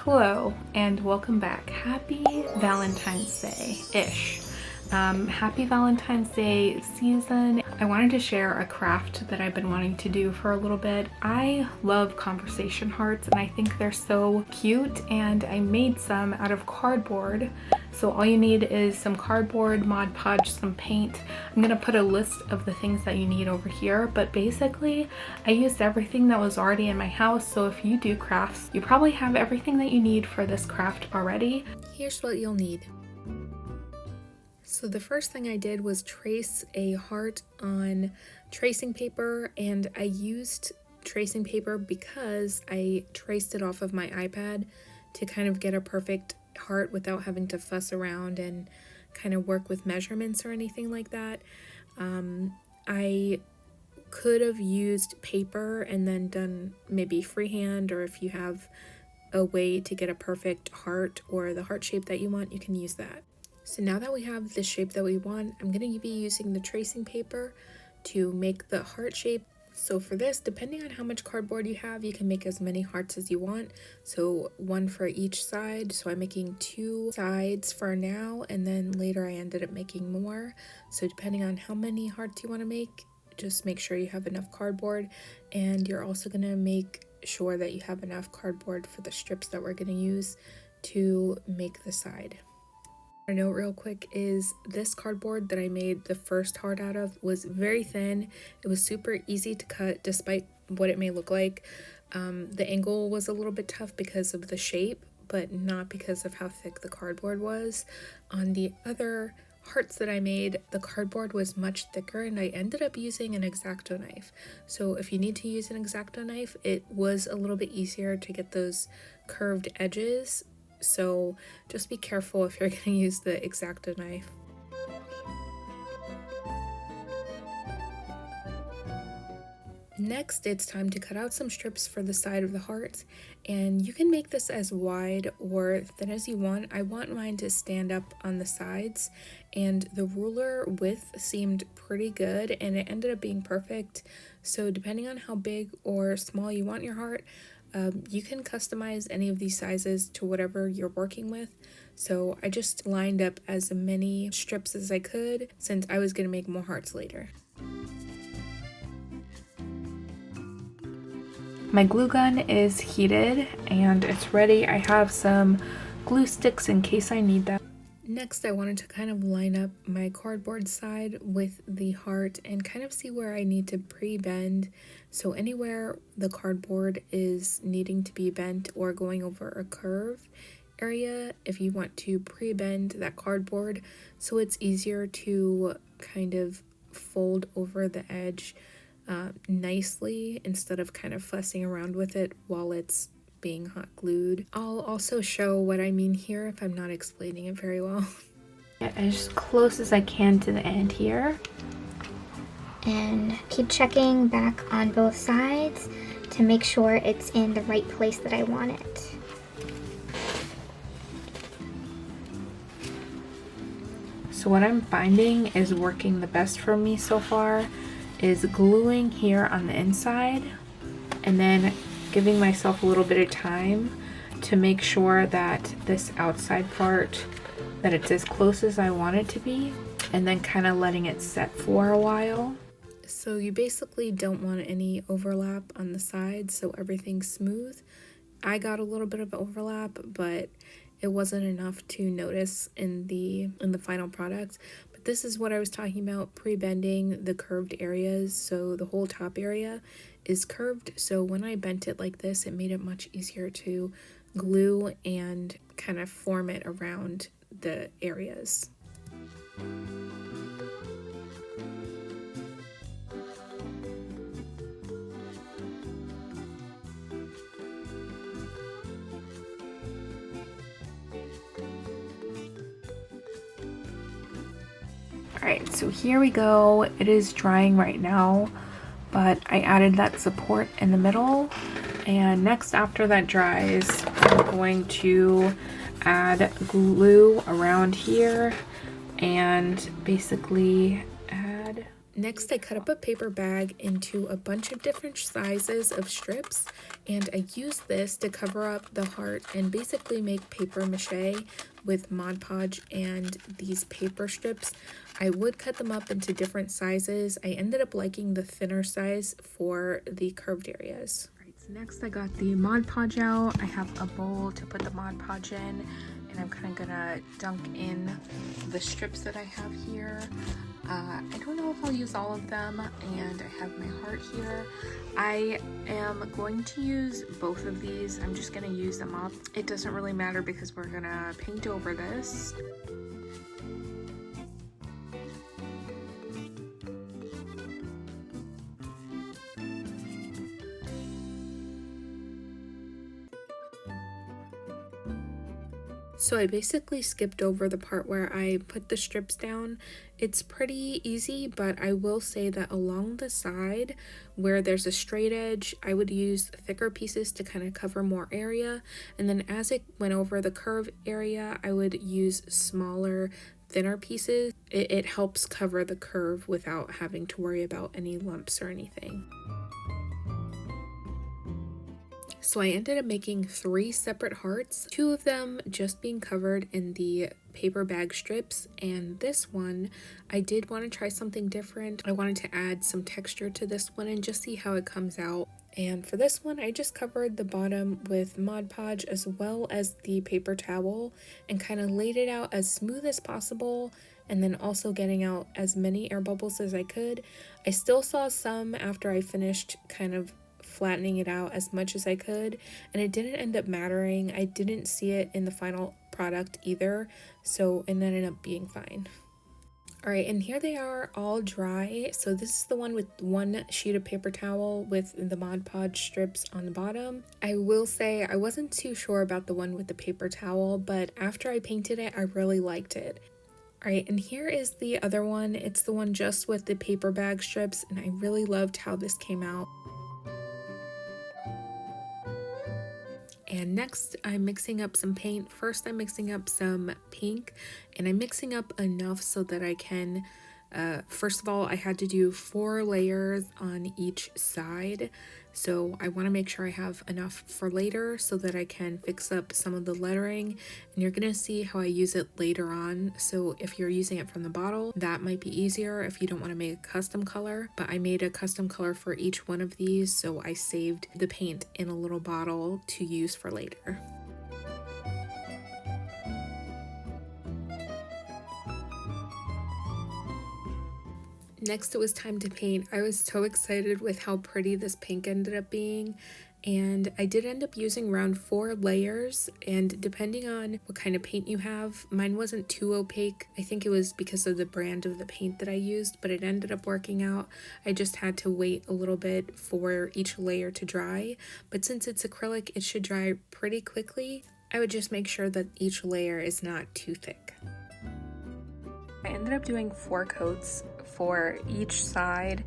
Hello and welcome back. Happy Valentine's Day-ish. Happy Valentine's Day season. I wanted to share a craft that I've been wanting to do for a little bit. I love conversation hearts and I think they're so cute, and I made some out of cardboard. So all you need is some cardboard, Mod Podge, some paint. I'm gonna put a list of the things that you need over here, but basically I used everything that was already in my house. So if you do crafts, you probably have everything that you need for this craft already. Here's what you'll need. So the first thing I did was trace a heart on tracing paper, and I used tracing paper because I traced it off of my iPad to kind of get a perfect heart without having to fuss around and kind of work with measurements or anything like that. I could have used paper and then done maybe freehand, or if you have a way to get a perfect heart or the heart shape that you want, you can use that. So now that we have the shape that we want, I'm going to be using the tracing paper to make the heart shape. So for this, depending on how much cardboard you have, you can make as many hearts as you want. So one for each side. So I'm making 2 sides for now, and then later I ended up making more. So depending on how many hearts you want to make, just make sure you have enough cardboard, and you're also going to make sure that you have enough cardboard for the strips that we're going to use to make the side. A note real quick is this cardboard that I made the first heart out of was very thin. It was super easy to cut despite what it may look like. The angle was a little bit tough because of the shape, but not because of how thick the cardboard was. On the other hearts that I made, the cardboard was much thicker, and I ended up using an X-Acto knife. So if you need to use an X-Acto knife, it was a little bit easier to get those curved edges. So just be careful if you're going to use the X-Acto knife. Next, it's time to cut out some strips for the side of the heart, and you can make this as wide or thin as you want. I want mine to stand up on the sides, and the ruler width seemed pretty good and it ended up being perfect. So depending on how big or small you want your heart, you can customize any of these sizes to whatever you're working with. So I just lined up as many strips as I could since I was going to make more hearts later. My glue gun is heated and it's ready. I have some glue sticks in case I need them. Next, I wanted to kind of line up my cardboard side with the heart and kind of see where I need to pre-bend. So anywhere the cardboard is needing to be bent or going over a curve area, if you want to pre-bend that cardboard so it's easier to kind of fold over the edge nicely instead of kind of fussing around with it while it's being hot glued. I'll also show what I mean here if I'm not explaining it very well. As close as I can to the end here. And keep checking back on both sides to make sure it's in the right place that I want it. So what I'm finding is working the best for me so far is gluing here on the inside and then giving myself a little bit of time to make sure that this outside part, that it's as close as I want it to be, and then kind of letting it set for a while. So you basically don't want any overlap on the sides, so everything's smooth. I got a little bit of overlap, but it wasn't enough to notice in the final product. But this is what I was talking about, pre-bending the curved areas. So the whole top area is curved, so when I bent it like this, it made it much easier to glue and kind of form it around the areas. Alright, so here we go. It is drying right now, but I added that support in the middle, and next after that dries, I'm going to add glue around here and basically add Next, I cut up a paper bag into a bunch of different sizes of strips, And I use this to cover up the heart and basically make papier-mâché with Mod Podge and these paper strips. I would cut them up into different sizes. I ended up liking the thinner size for the curved areas. All right, so next I got the Mod Podge out. I have a bowl to put the Mod Podge in, and I'm kind of gonna dunk in the strips that I have here. I don't know if I'll use all of them, and I have my heart here. I am going to use both of these. I'm just gonna use them up. It doesn't really matter because we're gonna paint over this. So I basically skipped over the part where I put the strips down. It's pretty easy, but I will say that along the side where there's a straight edge, I would use thicker pieces to kind of cover more area. And then as it went over the curve area, I would use smaller, thinner pieces. It helps cover the curve without having to worry about any lumps or anything. So I ended up making 3 separate hearts, 2 of them just being covered in the paper bag strips, and this one I did want to try something different. I wanted to add some texture to this one and just see how it comes out. And for this one, I just covered the bottom with Mod Podge as well as the paper towel and kind of laid it out as smooth as possible, and then also getting out as many air bubbles as I could. I still saw some after I finished kind of flattening it out as much as I could, and it didn't end up mattering. I didn't see it in the final product either, so it ended up being fine. Alright, and here they are all dry. So this is the one with 1 sheet of paper towel with the Mod Podge strips on the bottom. I will say I wasn't too sure about the one with the paper towel, but after I painted it, I really liked it. Alright, and here is the other one. It's the one just with the paper bag strips, and I really loved how this came out. And next I'm mixing up some paint. First I'm mixing up some pink, and I'm mixing up enough so that I can, first of all, I had to do 4 layers on each side. So I want to make sure I have enough for later so that I can fix up some of the lettering, and you're gonna see how I use it later on. So if you're using it from the bottle, that might be easier if you don't want to make a custom color, but I made a custom color for each one of these, so I saved the paint in a little bottle to use for later. Next, it was time to paint. I was so excited with how pretty this pink ended up being, and I did end up using around 4 layers, and depending on what kind of paint you have, mine wasn't too opaque. I think it was because of the brand of the paint that I used, but it ended up working out. I just had to wait a little bit for each layer to dry, but since it's acrylic, it should dry pretty quickly. I would just make sure that each layer is not too thick. I ended up doing 4 coats for each side.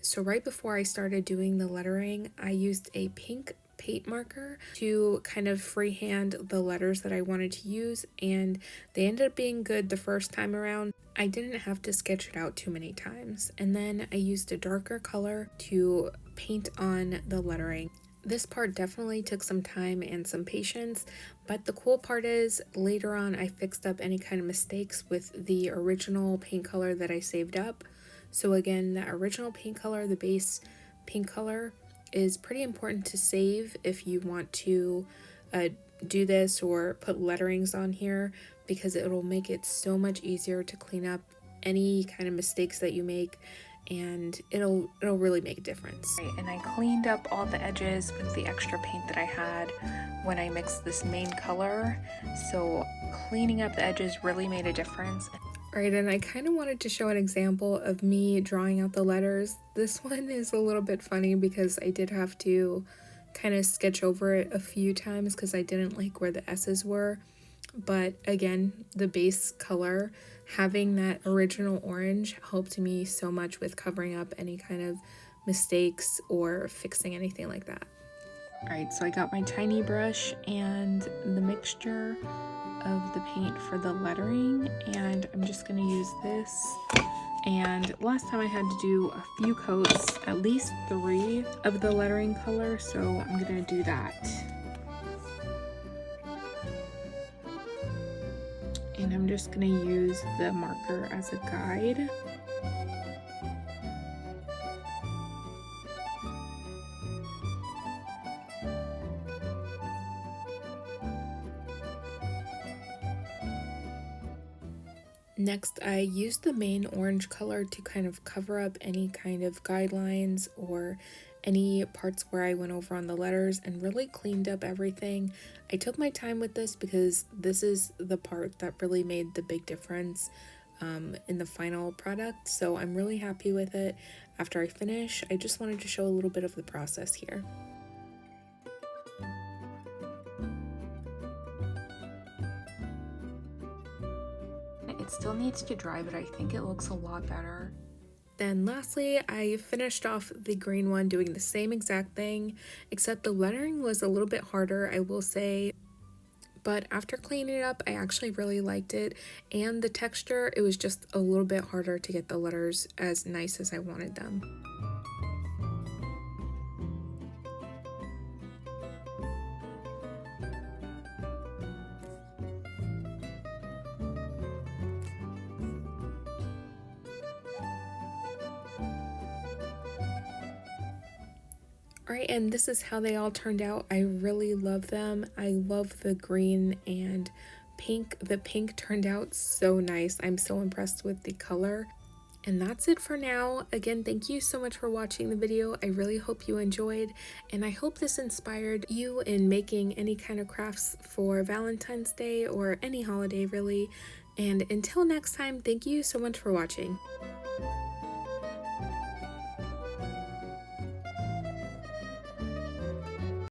So right before I started doing the lettering, I used a pink paint marker to kind of freehand the letters that I wanted to use, and they ended up being good the first time around. I didn't have to sketch it out too many times. And then I used a darker color to paint on the lettering. This part definitely took some time and some patience, but the cool part is later on I fixed up any kind of mistakes with the original paint color that I saved up. So again, the original paint color, the base pink color, is pretty important to save if you want to do this or put letterings on here, because it will make it so much easier to clean up any kind of mistakes that you make, and it'll really make a difference. Right, and I cleaned up all the edges with the extra paint that I had when I mixed this main color, so cleaning up the edges really made a difference. Alright, and I kind of wanted to show an example of me drawing out the letters. This one is a little bit funny because I did have to kind of sketch over it a few times because I didn't like where the S's were. But again, the base color, having that original orange helped me so much with covering up any kind of mistakes or fixing anything like that. Alright, so I got my tiny brush and the mixture of the paint for the lettering, and I'm just going to use this And last time I had to do a few coats, at least 3 of the lettering color, so I'm gonna do that. And I'm just gonna use the marker as a guide. Next, I used the main orange color to kind of cover up any kind of guidelines or any parts where I went over on the letters and really cleaned up everything. I took my time with this because this is the part that really made the big difference in the final product, so I'm really happy with it. After I finish, I just wanted to show a little bit of the process here. It still needs to dry, but I think it looks a lot better. Then lastly, I finished off the green one doing the same exact thing, except the lettering was a little bit harder, I will say. But after cleaning it up, I actually really liked it. And the texture, it was just a little bit harder to get the letters as nice as I wanted them. Alright, and this is how they all turned out. I really love them. I love the green and pink. The pink turned out so nice. I'm so impressed with the color. And that's it for now. Again, thank you so much for watching the video. I really hope you enjoyed, and I hope this inspired you in making any kind of crafts for Valentine's Day or any holiday really. And until next time, thank you so much for watching.